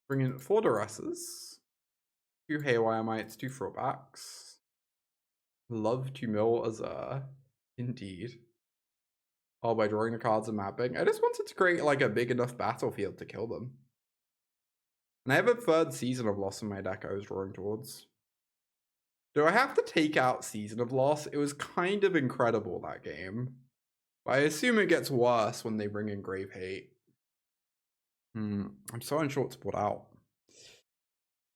Bring in 4 Duresses. 2 Haywire Mites, 2 Frillbacks. Love to mill Azure. Indeed. Oh, by drawing the cards and mapping. I just wanted to create like a big enough battlefield to kill them. And I have a 3rd Season of Loss in my deck I was drawing towards. Do I have to take out Season of Loss? It was kind of incredible, that game. But I assume it gets worse when they bring in Grave Hate. I'm so unsure what to put out.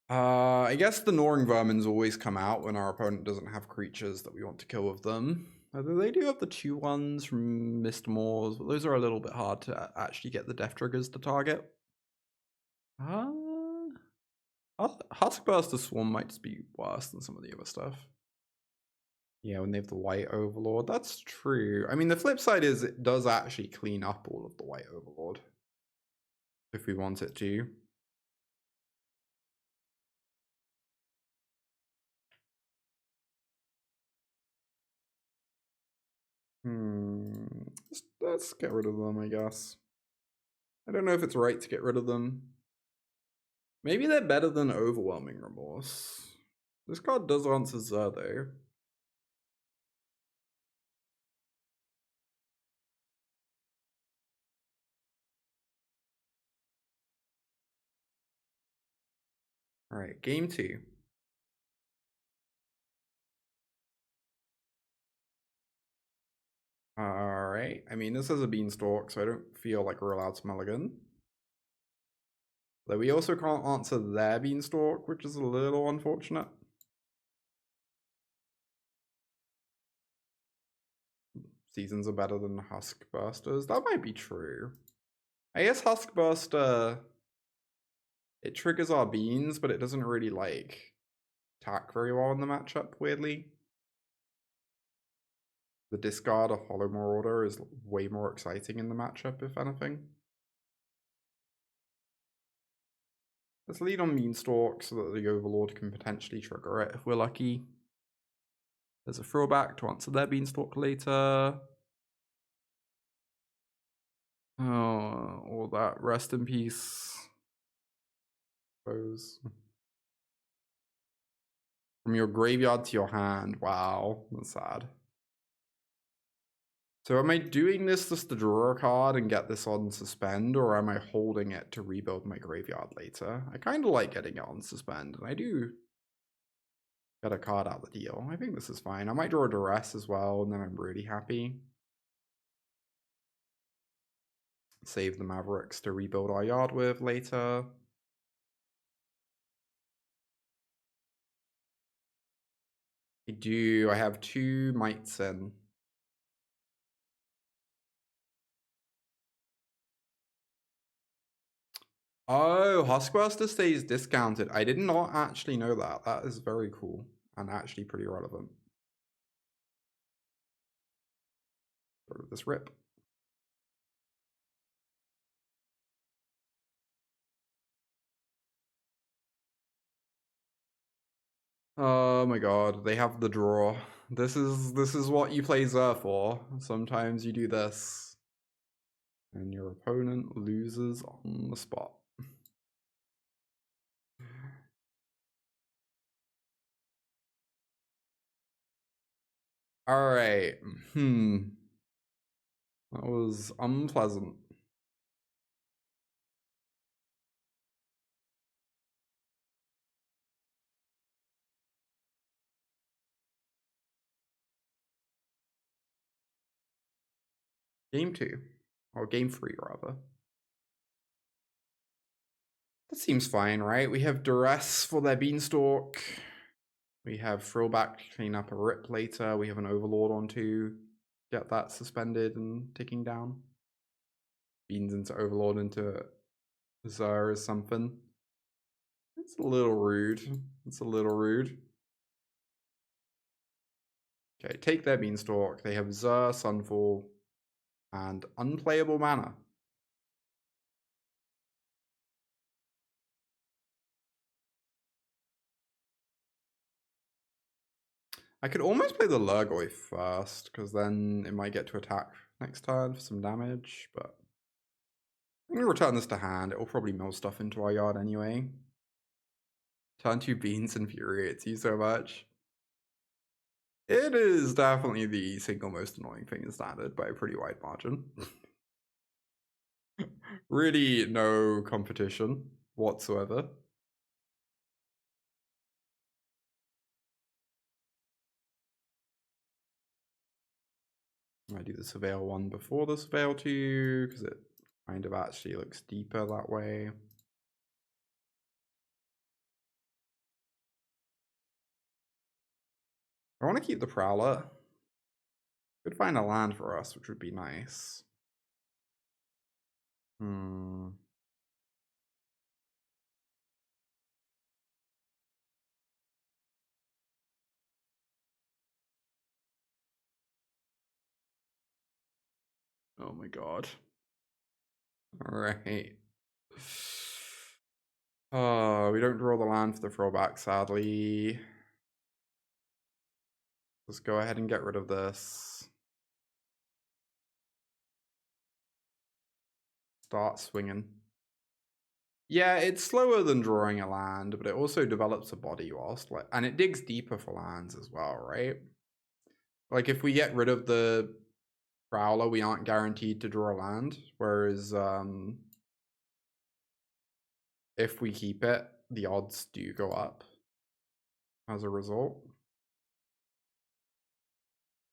I guess the Gnawing Vermins always come out when our opponent doesn't have creatures that we want to kill with them. Although they do have the 2/1s from Mist Moors, but those are a little bit hard to actually get the death triggers to target. Huskburster Swarm might just be worse than some of the other stuff. Yeah, when they have the white Overlord, that's true. I mean, the flip side is it does actually clean up all of the white Overlord. If we want it to. Let's get rid of them, I guess. I don't know if it's right to get rid of them. Maybe they're better than Overwhelming Remorse. This card does answer Zer, though. Alright, game 2. Alright, I mean, this is a Beanstalk, so I don't feel like we're allowed to mulligan. Though we also can't answer their Beanstalk, which is a little unfortunate. Seasons are better than Huskbursters. That might be true. I guess Huskburster, it triggers our beans, but it doesn't really, like, attack very well in the matchup, weirdly. The discard of Hollow Marauder is way more exciting in the matchup, if anything. Let's lead on Beanstalk so that the Overlord can potentially trigger it if we're lucky. There's a throwback to answer their Beanstalk later. Oh, all that. Rest in peace. Suppose. From your graveyard to your hand. Wow, that's sad. So am I doing this just to draw a card and get this on suspend, or am I holding it to rebuild my graveyard later? I kind of like getting it on suspend, and I do get a card out the deal. I think this is fine. I might draw a Duress as well, and then I'm really happy. Save the Mavericks to rebuild our yard with later. I do. I have 2 Mites in. Oh, Huskburster stays discounted. I did not actually know that. That is very cool and actually pretty relevant. Rid of this rip. Oh my god, they have the draw. This is what you play Zer for. Sometimes you do this. And your opponent loses on the spot. Alright. That was unpleasant. Game 2. Or Game 3, rather. That seems fine, right? We have Duress for their Beanstalk. We have Frillback to clean up a rip later. We have an Overlord on 2. Get that suspended and ticking down. Beans into Overlord into Xur or something. It's a little rude. It's a little rude. Okay, take their Beanstalk. They have Xur, Sunfall, and unplayable mana. I could almost play the Lhurgoyf first, because then it might get to attack next turn for some damage, but I'm going to return this to hand. It will probably mill stuff into our yard anyway. Turn 2 Beans infuriates you so much. It is definitely the single most annoying thing in Standard by a pretty wide margin. Really no competition whatsoever. I do the Surveil 1 before the Surveil 2, because it kind of actually looks deeper that way. I want to keep the Prowler. Could find a land for us, which would be nice. Oh my god. Alright. Oh, we don't draw the land for the throwback, sadly. Let's go ahead and get rid of this. Start swinging. Yeah, it's slower than drawing a land, but it also develops a body whilst, like, and it digs deeper for lands as well, right? Like, if we get rid of the Prowler, we aren't guaranteed to draw a land, whereas if we keep it, the odds do go up as a result.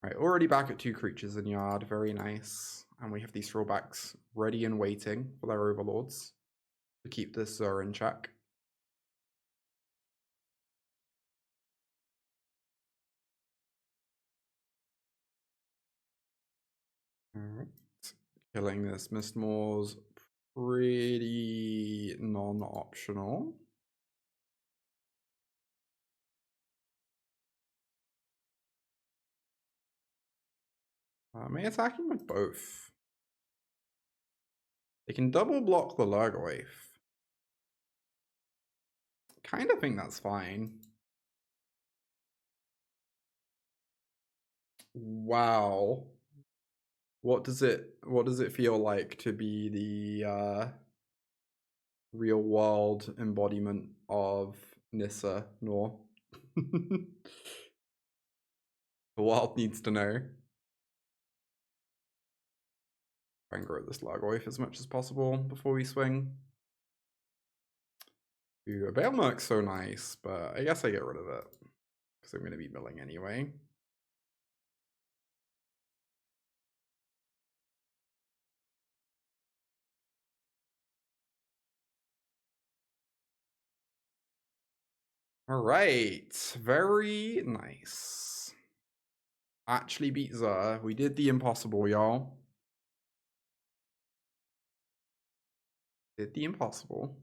Right, already back at 2 creatures in yard, very nice. And we have these throwbacks ready and waiting for their overlords to keep this Xur in check. Alright, killing this Mistmore's pretty non-optional. Am I attacking with both? They can double block the Lhurgoyf. Kind of think that's fine. Wow. What does it feel like to be the real world embodiment of Nissa, Nor? The world needs to know. Try and grow this Lhurgoyf as much as possible before we swing. Ooh, a Balemurk's so nice, but I guess I get rid of it because I'm going to be milling anyway. All right, very nice. Actually beat Xur. We did the impossible, y'all. Did the impossible.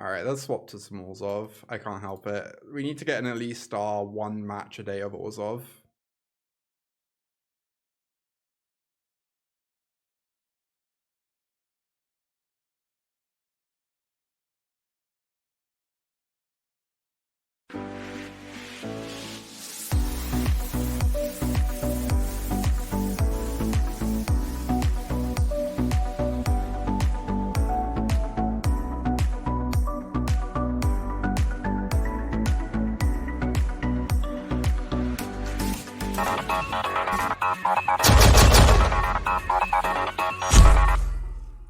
Alright, let's swap to some Orzhov. I can't help it. We need to get in at least our 1 match a day of Orzhov